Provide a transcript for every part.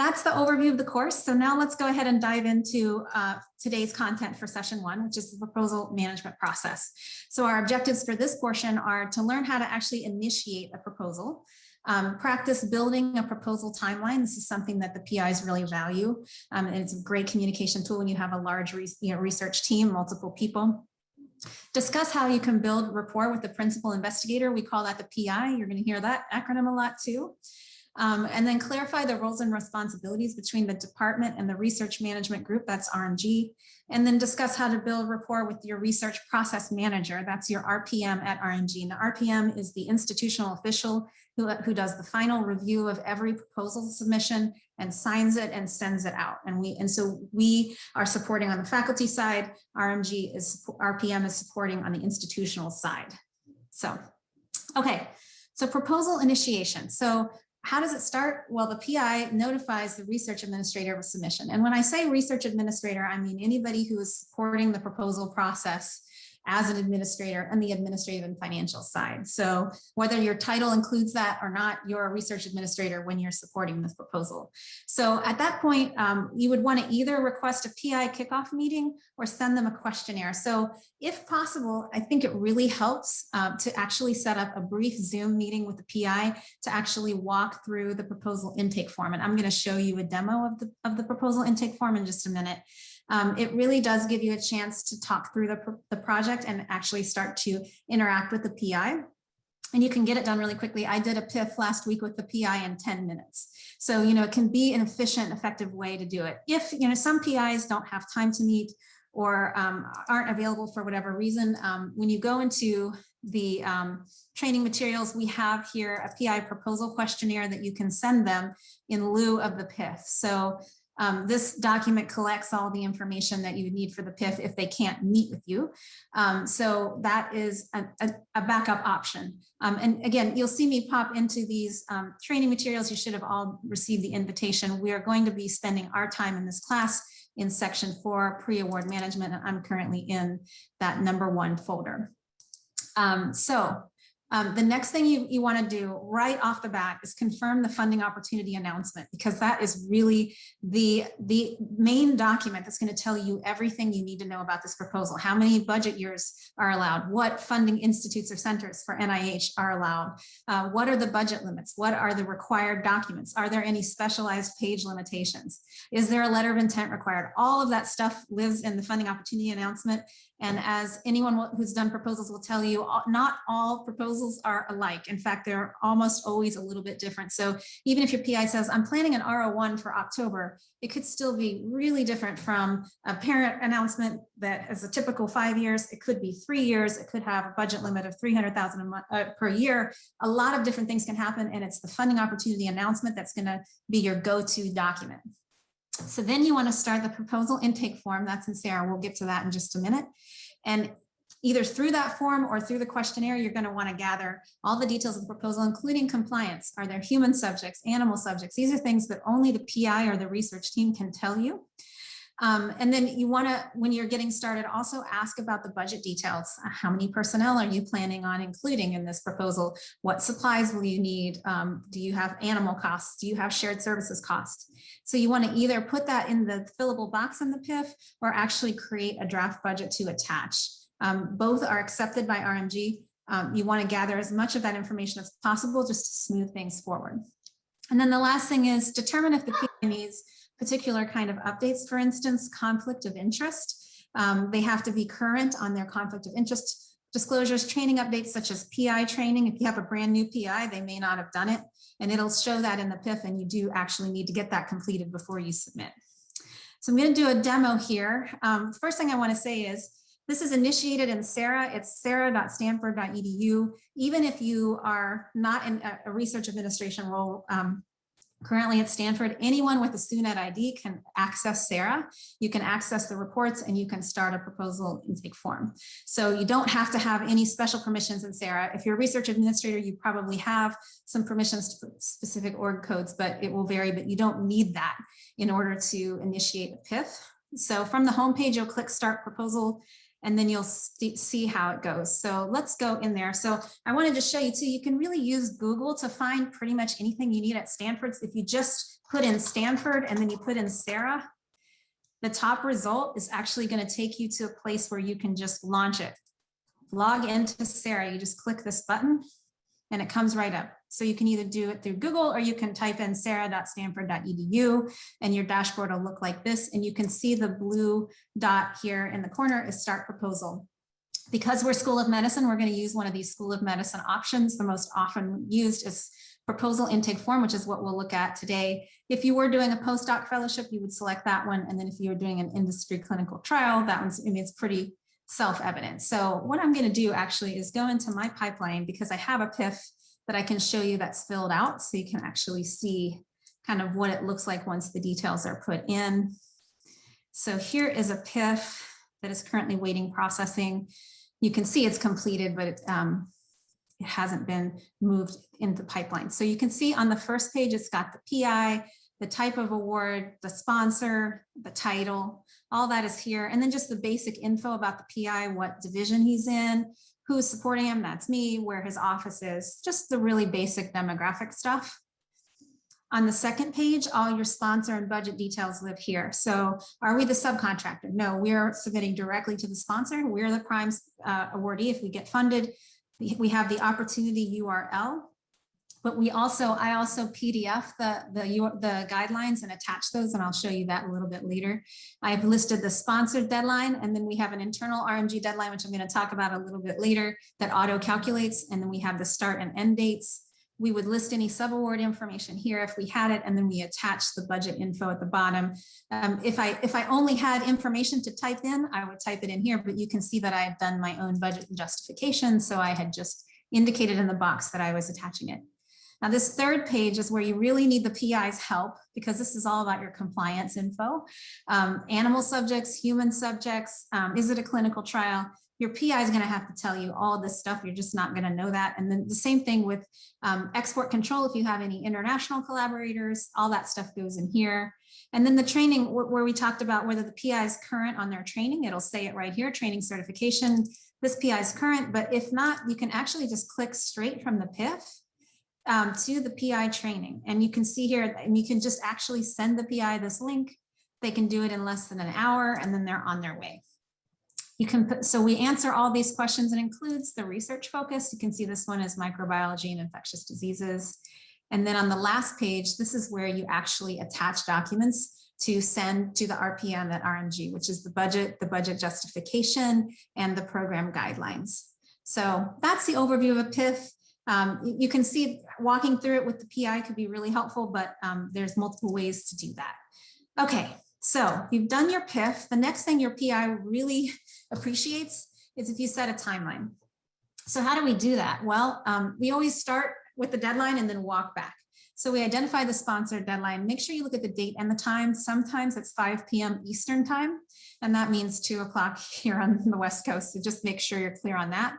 that's the overview of the course. So now let's go ahead and dive into today's content for session 1, which is the proposal management process. So our objectives for this portion are to learn how to actually initiate a proposal, practice building a proposal timeline. This is something that the PIs really value, and it's a great communication tool when you have a large research team, multiple people. Discuss how you can build rapport with the principal investigator. We call that the PI. You're going to hear that acronym a lot too. And then clarify the roles and responsibilities between the department and the research management group, that's RMG. And then discuss how to build rapport with your research process manager, that's your RPM at RMG. And the RPM is the institutional official who does the final review of every proposal submission and signs it and sends it out. And so we are supporting on the faculty side, RPM is supporting on the institutional side. So, okay, so proposal initiation. So how does it start? Well, the PI notifies the research administrator of a submission. And when I say research administrator, I mean anybody who is supporting the proposal process as an administrator on the administrative and financial side. So whether your title includes that or not, you're a research administrator when you're supporting this proposal. So at that point, you would want to either request a PI kickoff meeting or send them a questionnaire. So if possible, I think it really helps to actually set up a brief Zoom meeting with the PI to actually walk through the proposal intake form. And I'm going to show you a demo of the proposal intake form in just a minute. It really does give you a chance to talk through the project and actually start to interact with the PI. And you can get it done really quickly. I did a PIF last week with the PI in 10 minutes. So, it can be an efficient, effective way to do it. If, some PIs don't have time to meet or aren't available for whatever reason, when you go into the training materials, we have here a PI proposal questionnaire that you can send them in lieu of the PIF. So this document collects all the information that you would need for the PIF if they can't meet with you. So that is a backup option. And again, you'll see me pop into these training materials. You should have all received the invitation. We are going to be spending our time in this class in section 4, pre-award management, and I'm currently in that #1 folder. The next thing you want to do right off the bat is confirm the funding opportunity announcement, because that is really the main document that's going to tell you everything you need to know about this proposal. How many budget years are allowed? What funding institutes or centers for NIH are allowed? What are the budget limits? What are the required documents? Are there any specialized page limitations? Is there a letter of intent required? All of that stuff lives in the funding opportunity announcement. And as anyone who's done proposals will tell you, not all proposals are alike. In fact, they're almost always a little bit different. So even if your PI says, I'm planning an R01 for October, it could still be really different from a parent announcement that is a typical 5 years. It could be 3 years. It could have a budget limit of $300,000 per year. A lot of different things can happen. And it's the funding opportunity announcement that's going to be your go-to document. So then you want to start the proposal intake form. That's in SARA. We'll get to that in just a minute. And either through that form or through the questionnaire, you're going to want to gather all the details of the proposal, including compliance. Are there human subjects, animal subjects? These are things that only the PI or the research team can tell you. And then you want to, when you're getting started, also ask about the budget details. How many personnel are you planning on including in this proposal? What supplies will you need? Do you have animal costs? Do you have shared services costs? So you want to either put that in the fillable box in the PIF or actually create a draft budget to attach. Both are accepted by RMG. You want to gather as much of that information as possible just to smooth things forward. And then the last thing is determine if the PI needs particular kind of updates, for instance, conflict of interest. They have to be current on their conflict of interest disclosures, training updates such as PI training. If you have a brand new PI, they may not have done it, and it'll show that in the PIF, and you do actually need to get that completed before you submit. So I'm going to do a demo here. First thing I want to say is this is initiated in SARA. It's sara.stanford.edu. Even if you are not in a research administration role, currently at Stanford, anyone with a SUNET ID can access SARA. You can access the reports and you can start a proposal intake form. So you don't have to have any special permissions in SARA. If you're a research administrator, you probably have some permissions to specific org codes, but it will vary, but you don't need that in order to initiate a PIF. So from the homepage, you'll click Start Proposal, and then you'll see how it goes. So let's go in there. So I wanted to show you too, you can really use Google to find pretty much anything you need at Stanford. If you just put in Stanford and then you put in Sarah, the top result is actually going to take you to a place where you can just launch it. Log into Sarah, you just click this button and it comes right up. So you can either do it through Google or you can type in sarah.stanford.edu and your dashboard will look like this. And you can see the blue dot here in the corner is Start Proposal. Because we're School of Medicine, we're going to use one of these School of Medicine options. The most often used is Proposal Intake Form, which is what we'll look at today. If you were doing a postdoc fellowship, you would select that one. And then if you were doing an industry clinical trial, that one's, I mean, it's pretty self-evident. So what I'm going to do actually is go into my pipeline because I have a PIF that I can show you that's filled out so you can actually see kind of what it looks like once the details are put in. So here is a PIF that is currently waiting processing. You can see it's completed, but it hasn't been moved into the pipeline. So you can see on the first page, it's got the PI, the type of award, the sponsor, the title, all that is here. And then just the basic info about the PI, what division he's in, who's supporting him, that's me, where his office is, just the really basic demographic stuff. On the second page, all your sponsor and budget details live here. So are we the subcontractor? No, we are submitting directly to the sponsor. We're the prime awardee if we get funded. We have the opportunity URL, but I also PDF the guidelines and attach those, and I'll show you that a little bit later. I've listed the sponsored deadline, and then we have an internal RMG deadline, which I'm going to talk about a little bit later, that auto calculates, and then we have the start and end dates. We would list any subaward information here if we had it, and then we attach the budget info at the bottom. If I only had information to type in, I would type it in here, but you can see that I have done my own budget and justification, so I had just indicated in the box that I was attaching it. Now this third page is where you really need the PI's help because this is all about your compliance info. Animal subjects, human subjects, is it a clinical trial? Your PI is going to have to tell you all this stuff. You're just not going to know that. And then the same thing with export control. If you have any international collaborators, all that stuff goes in here. And then the training where we talked about whether the PI is current on their training, it'll say it right here, training certification. This PI is current, but if not, you can actually just click straight from the PIF to the PI training. And you can see here, and you can just actually send the PI this link. They can do it in less than an hour, and then they're on their way. You can put, so we answer all these questions and includes the research focus. You can see this one is microbiology and infectious diseases. And then on the last page, this is where you actually attach documents to send to the RPM at RMG, which is the budget justification, and the program guidelines. So that's the overview of a PIF. You can see walking through it with the PI could be really helpful, but there's multiple ways to do that. Okay, so you've done your PIF. The next thing your PI really appreciates is if you set a timeline. So how do we do that? Well, we always start with the deadline and then walk back. So we identify the sponsored deadline. Make sure you look at the date and the time. Sometimes it's 5 p.m. Eastern time, and that means 2 o'clock here on the West Coast. So just make sure you're clear on that.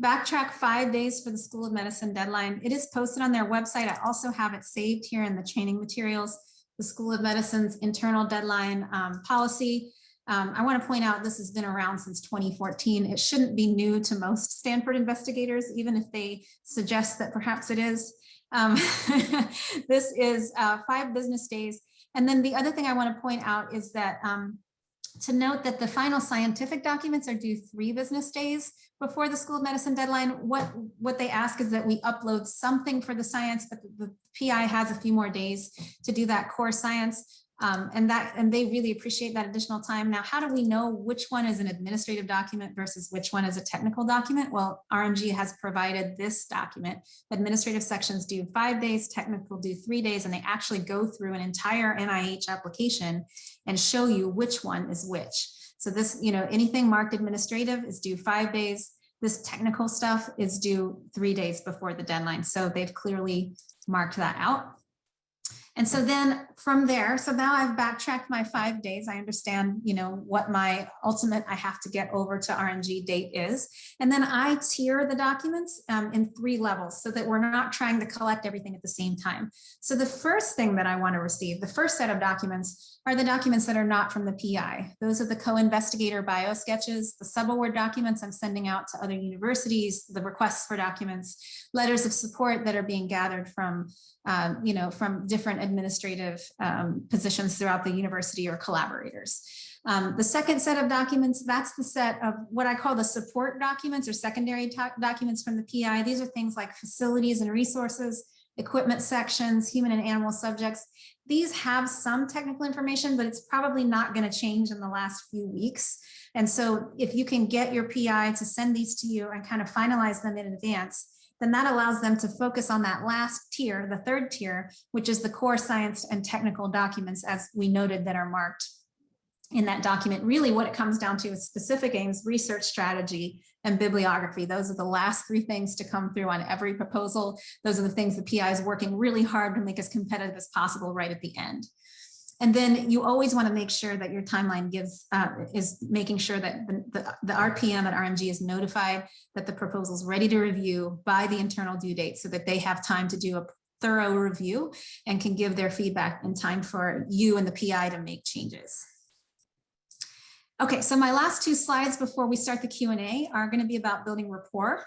Backtrack 5 days for the School of Medicine deadline. It is posted on their website. I also have it saved here in the training materials. The School of Medicine's internal deadline policy. I want to point out this has been around since 2014. It shouldn't be new to most Stanford investigators, even if they suggest that perhaps it is. This is 5 business days. And then the other thing I want to point out is that to note that the final scientific documents are due 3 business days before the School of Medicine deadline. What they ask is that we upload something for the science, but the PI has a few more days to do that core science. And they really appreciate that additional time. Now, how do we know which one is an administrative document versus which one is a technical document? Well, RMG has provided this document. Administrative sections do 5 days, technical do 3 days, and they actually go through an entire NIH application and show you which one is which. So this, anything marked administrative is due 5 days. This technical stuff is due 3 days before the deadline. So they've clearly marked that out. And so then from there, so now I've backtracked my 5 days. I understand, what my ultimate I have to get over to RNG date is. And then I tier the documents in 3 levels so that we're not trying to collect everything at the same time. So the first thing that I want to receive, the first set of documents, are the documents that are not from the PI. Those are the co-investigator bio sketches, the sub-award documents I'm sending out to other universities, the requests for documents, letters of support that are being gathered from from different administrative positions throughout the university or collaborators. The second set of documents, that's the set of what I call the support documents or secondary documents from the PI. These are things like facilities and resources, equipment sections, human and animal subjects. These have some technical information, but it's probably not going to change in the last few weeks. And so if you can get your PI to send these to you and kind of finalize them in advance, then that allows them to focus on that last tier, the third tier, which is the core science and technical documents, as we noted, that are marked in that document. Really what it comes down to is specific aims, research strategy, and bibliography. Those are the last 3 things to come through on every proposal. Those are the things the PI is working really hard to make as competitive as possible right at the end. And then you always want to make sure that your timeline is making sure that the RPM at RMG is notified that the proposal is ready to review by the internal due date so that they have time to do a thorough review and can give their feedback in time for you and the PI to make changes. Okay, so my last 2 slides before we start the Q&A are going to be about building rapport.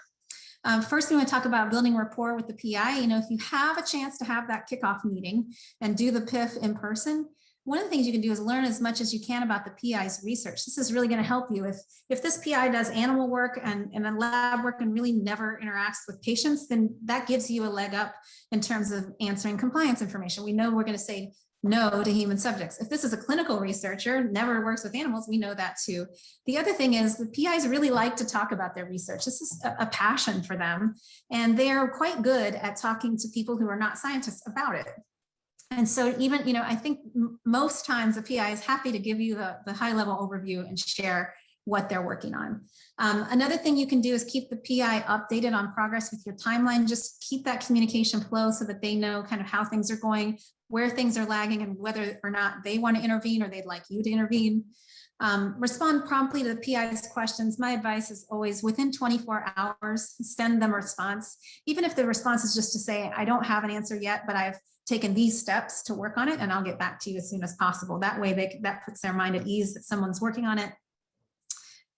First, we want to talk about building rapport with the PI. If you have a chance to have that kickoff meeting and do the PIF in person, one of the things you can do is learn as much as you can about the PI's research. This is really going to help you. If this PI does animal work and lab work and really never interacts with patients, then that gives you a leg up in terms of answering compliance information. We know we're going to say no to human subjects. If this is a clinical researcher, never works with animals, we know that too. The other thing is the PIs really like to talk about their research. This is a passion for them, and they're quite good at talking to people who are not scientists about it. And so even, I think most times the PI is happy to give you the high level overview and share what they're working on. Another thing you can do is keep the PI updated on progress with your timeline. Just keep that communication flow so that they know kind of how things are going, where things are lagging, and whether or not they want to intervene or they'd like you to intervene. Respond promptly to the PI's questions. My advice is always within 24 hours, send them a response. Even if the response is just to say, I don't have an answer yet, but I've taken these steps to work on it and I'll get back to you as soon as possible. That way that puts their mind at ease that someone's working on it.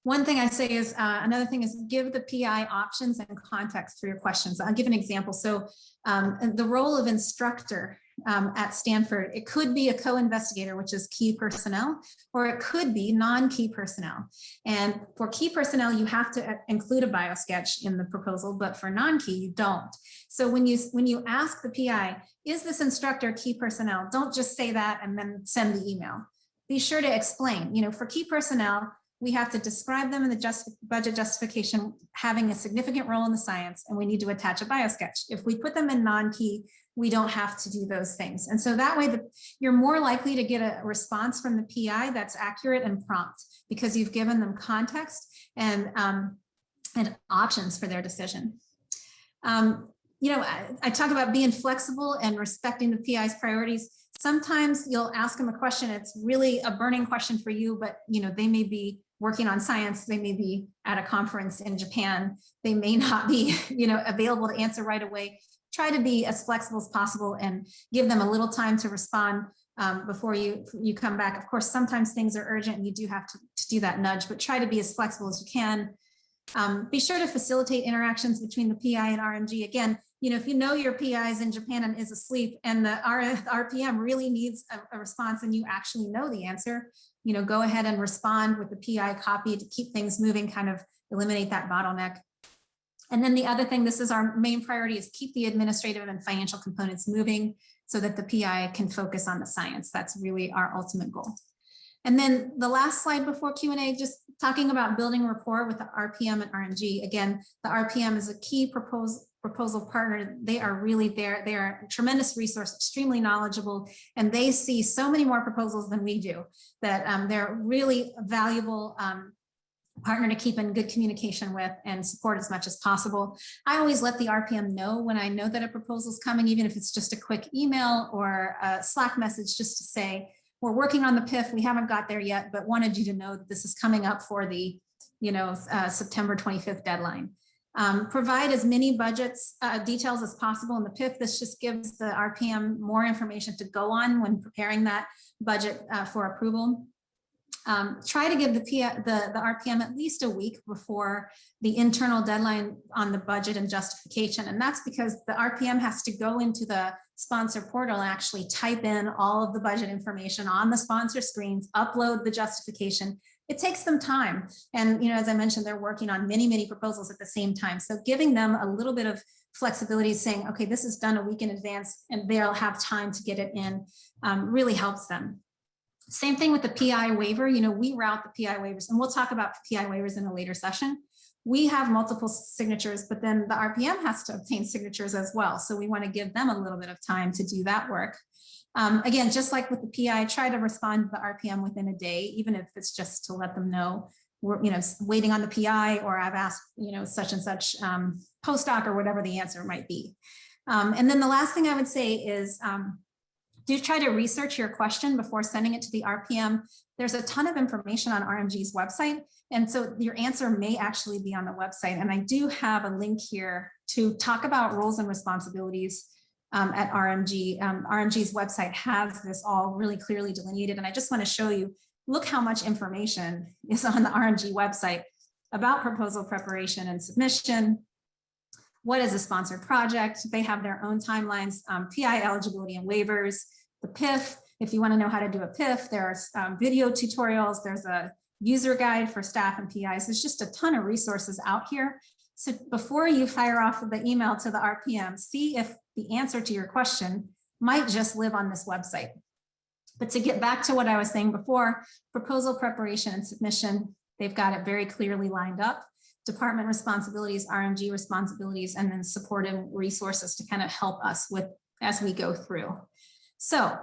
One thing I say is, another thing is give the PI options and context for your questions. I'll give an example. So the role of instructor at Stanford, it could be a co-investigator, which is key personnel, or it could be non-key personnel. And for key personnel, you have to include a biosketch in the proposal, but for non-key, you don't. So when you ask the PI, is this instructor key personnel? Don't just say that and then send the email. Be sure to explain, for key personnel, we have to describe them in the budget justification having a significant role in the science, and we need to attach a biosketch. If we put them in non-key, we don't have to do those things. And so that way you're more likely to get a response from the PI that's accurate and prompt because you've given them context and options for their decision. I talk about being flexible and respecting the PI's priorities. Sometimes you'll ask them a question, it's really a burning question for you, but they may be working on science, they may be at a conference in Japan, they may not be available to answer right away. Try to be as flexible as possible and give them a little time to respond before you come back. Of course, sometimes things are urgent and you do have to do that nudge, but try to be as flexible as you can. Be sure to facilitate interactions between the PI and RMG. Again, if your PI is in Japan and is asleep and the RPM really needs a response and you actually know the answer, go ahead and respond with the PI copy to keep things moving, kind of eliminate that bottleneck. And then the other thing, this is our main priority, is keep the administrative and financial components moving so that the PI can focus on the science. That's really our ultimate goal. And then the last slide before Q&A, just talking about building rapport with the RPM and RMG. Again, the RPM is a key proposal partner. They are really there. They are a tremendous resource, extremely knowledgeable, and they see so many more proposals than we do, that they're really valuable partner to keep in good communication with and support as much as possible. I always let the RPM know when I know that a proposal is coming, even if it's just a quick email or a Slack message, just to say, we're working on the PIF, we haven't got there yet, but wanted you to know that this is coming up for the September 25th deadline. Provide as many budgets details as possible in the PIF. This just gives the RPM more information to go on when preparing that budget for approval. Try to give the RPM at least a week before the internal deadline on the budget and justification. And that's because the RPM has to go into the sponsor portal and actually type in all of the budget information on the sponsor screens, upload the justification. It takes them time. And, as I mentioned, they're working on many, many proposals at the same time. So giving them a little bit of flexibility, saying, okay, this is done a week in advance and they'll have time to get it in, really helps them. Same thing with the PI waiver. We route the PI waivers, and we'll talk about PI waivers in a later session. We have multiple signatures, but then the RPM has to obtain signatures as well. So we want to give them a little bit of time to do that work. Again, just like with the PI, try to respond to the RPM within a day, even if it's just to let them know we're, waiting on the PI, or I've asked, such and such postdoc, or whatever the answer might be. And then the last thing I would say is, do try to research your question before sending it to the RPM. There's a ton of information on RMG's website, and so your answer may actually be on the website. And I do have a link here to talk about roles and responsibilities at RMG. RMG's website has this all really clearly delineated, and I just want to show you, look how much information is on the RMG website about proposal preparation and submission. What is a sponsored project? They have their own timelines, PI eligibility and waivers, the PIF. If you want to know how to do a PIF, there's video tutorials, there's a user guide for staff and PIs. There's just a ton of resources out here. So before you fire off the email to the RPM, see if the answer to your question might just live on this website. But to get back to what I was saying before, proposal preparation and submission, they've got it very clearly lined up. Department responsibilities, RMG responsibilities, and then supportive resources to kind of help us with as we go through. So